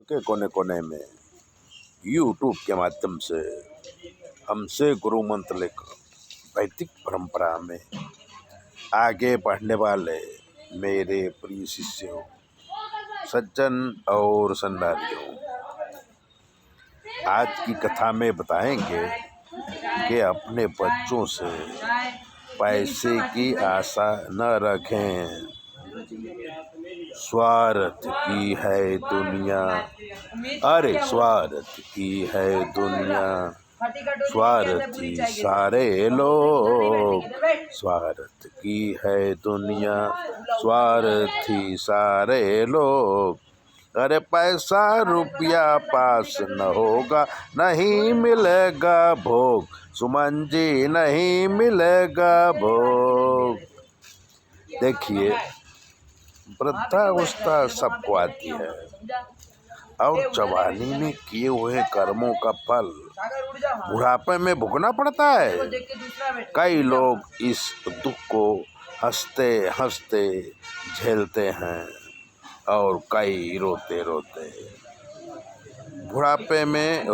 के कोने कोने में यूट्यूब के माध्यम से हमसे गुरु मंत्र लेकर वैदिक परंपरा में आगे बढ़ने वाले मेरे प्रिय शिष्यों, सज्जन और सन्नारियों, आज की कथा में बताएंगे कि अपने बच्चों से पैसे की आशा न रखें। स्वार्थ की है दुनिया, अरे स्वार्थ की है दुनिया, स्वार्थी सारे लोग, स्वार्थ की है दुनिया, स्वार्थी सारे लोग। अरे पैसा रुपया पास न होगा, नहीं मिलेगा भोग, सुमन जी नहीं मिलेगा भोग। देखिए, वृद्धावस्था सबको आती है और जवानी में किए हुए कर्मों का फल बुढ़ापे में भुगतना पड़ता है। कई लोग इस दुख को हंसते हंसते झेलते हैं और कई रोते रोते। बुढ़ापे में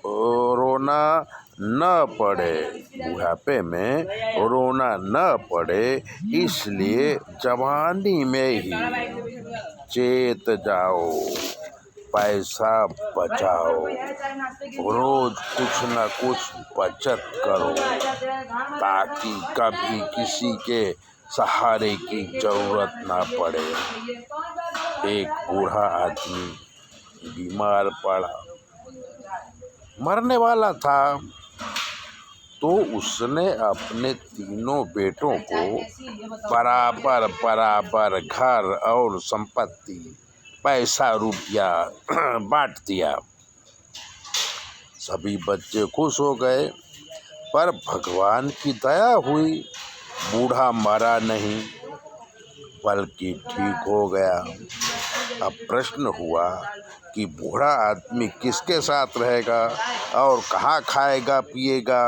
रोना न पड़े, बुढ़ापे में रोना न पड़े, इसलिए जवानी में ही चेत जाओ, पैसा बचाओ, रोज कुछ न कुछ बचत करो ताकि कभी किसी के सहारे की जरूरत ना पड़े। एक बूढ़ा आदमी बीमार पड़ा, मरने वाला था, तो उसने अपने तीनों बेटों को बराबर बराबर घर और संपत्ति, पैसा रुपया बांट दिया। सभी बच्चे खुश हो गए, पर भगवान की दया हुई, बूढ़ा मरा नहीं बल्कि ठीक हो गया। अब प्रश्न हुआ कि बूढ़ा आदमी किसके साथ रहेगा और कहाँ खाएगा पिएगा।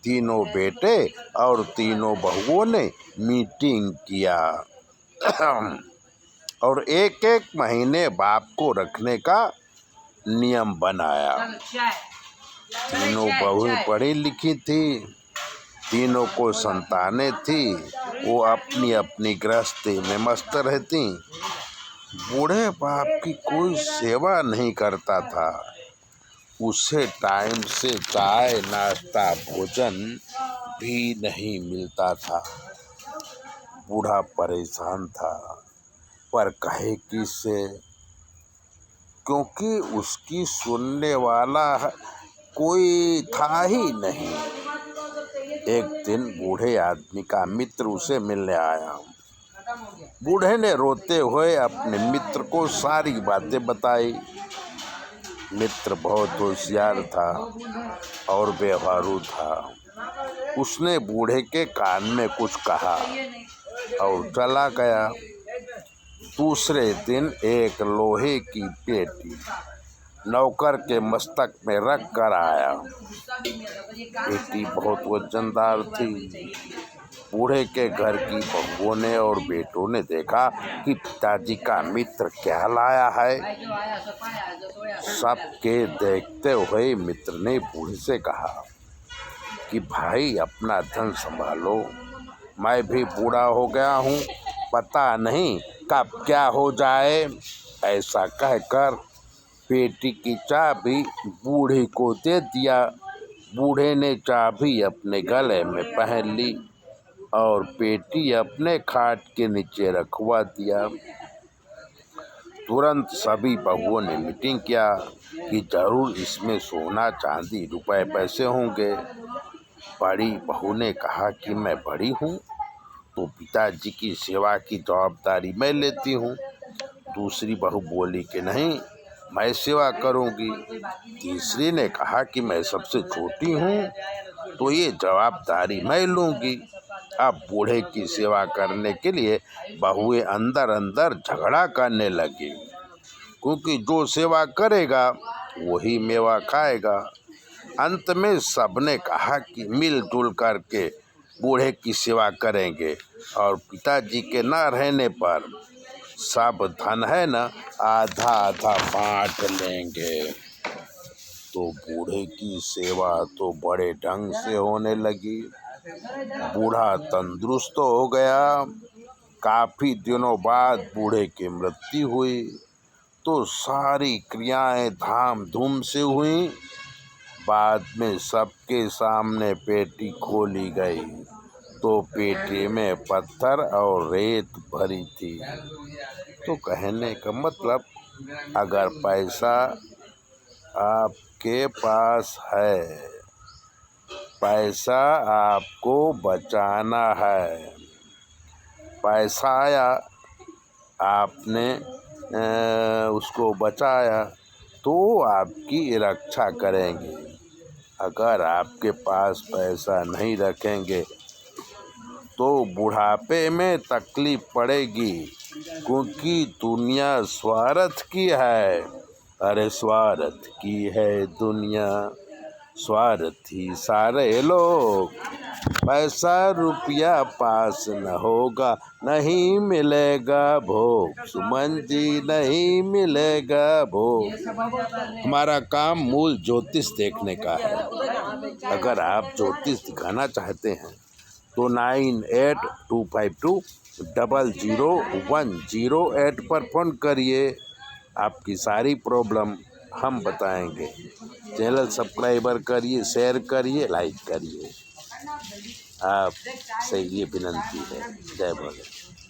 तीनों बेटे और तीनों बहुओं ने मीटिंग किया और एक एक महीने बाप को रखने का नियम बनाया। तीनों बहुएं पढ़ी लिखी थी, तीनों को संतानें थी, वो अपनी अपनी गृहस्थी में मस्त रहती। बूढ़े बाप की कोई सेवा नहीं करता था, उसे टाइम से चाय नाश्ता भोजन भी नहीं मिलता था। बूढ़ा परेशान था, पर कहे किससे, क्योंकि उसकी सुनने वाला कोई था ही नहीं। एक दिन बूढ़े आदमी का मित्र उसे मिलने आया। बूढ़े ने रोते हुए अपने मित्र को सारी बातें बताई। मित्र बहुत होशियार था और व्यवहारू था। उसने बूढ़े के कान में कुछ कहा और चला गया। दूसरे दिन एक लोहे की पेटी नौकर के मस्तक में रख कर आया। पेटी बहुत वजनदार थी। बूढ़े के घर की बहुओं ने और बेटों ने देखा कि पिताजी का मित्र क्या लाया है। सबके देखते हुए मित्र ने बूढ़े से कहा कि भाई अपना धन संभालो, मैं भी बूढ़ा हो गया हूँ, पता नहीं कब क्या हो जाए। ऐसा कहकर पेटी की चाबी बूढ़े को दे दिया। बूढ़े ने चाबी अपने गले में पहन ली और पेटी अपने खाट के नीचे रखवा दिया। तुरंत सभी बहुओं ने मीटिंग किया कि जरूर इसमें सोना चांदी रुपए पैसे होंगे। बड़ी बहू ने कहा कि मैं बड़ी हूँ तो पिताजी की सेवा की जवाबदारी मैं लेती हूँ। दूसरी बहू बोली कि नहीं, मैं सेवा करूँगी। तीसरी ने कहा कि मैं सबसे छोटी हूँ तो ये जवाबदारी मैं लूँगी। अब बूढ़े की सेवा करने के लिए बहुएं अंदर अंदर झगड़ा करने लगी, क्योंकि जो सेवा करेगा वही मेवा खाएगा। अंत में सबने कहा कि मिलजुल करके बूढ़े की सेवा करेंगे और पिताजी के न रहने पर सब धन है न आधा आधा बांट लेंगे। तो बूढ़े की सेवा तो बड़े ढंग से होने लगी। बूढ़ा तंदुरुस्त हो गया। काफी दिनों बाद बूढ़े की मृत्यु हुई तो सारी क्रियाएं धाम धूम से हुई। बाद में सबके सामने पेटी खोली गई तो पेटी में पत्थर और रेत भरी थी। तो कहने का मतलब, अगर पैसा आपके पास है, पैसा आपको बचाना है, पैसा आया आपने उसको बचाया तो आपकी रक्षा करेंगे। अगर आपके पास पैसा नहीं रखेंगे तो बुढ़ापे में तकलीफ पड़ेगी, क्योंकि दुनिया स्वार्थ की है। अरे स्वार्थ की है दुनिया, स्वार्थी सारे लोग। पैसा रुपया पास न होगा, नहीं मिलेगा भोग। सुमन जी, नहीं मिलेगा भोग। हमारा काम मूल ज्योतिष देखने का है। अगर आप ज्योतिष दिखाना चाहते हैं तो 9825200108 पर फ़ोन करिए। आपकी सारी प्रॉब्लम हम बताएंगे। चैनल सब्सक्राइबर करिए, शेयर करिए, लाइक करिए। आप से ये विनंती है। जय भोले।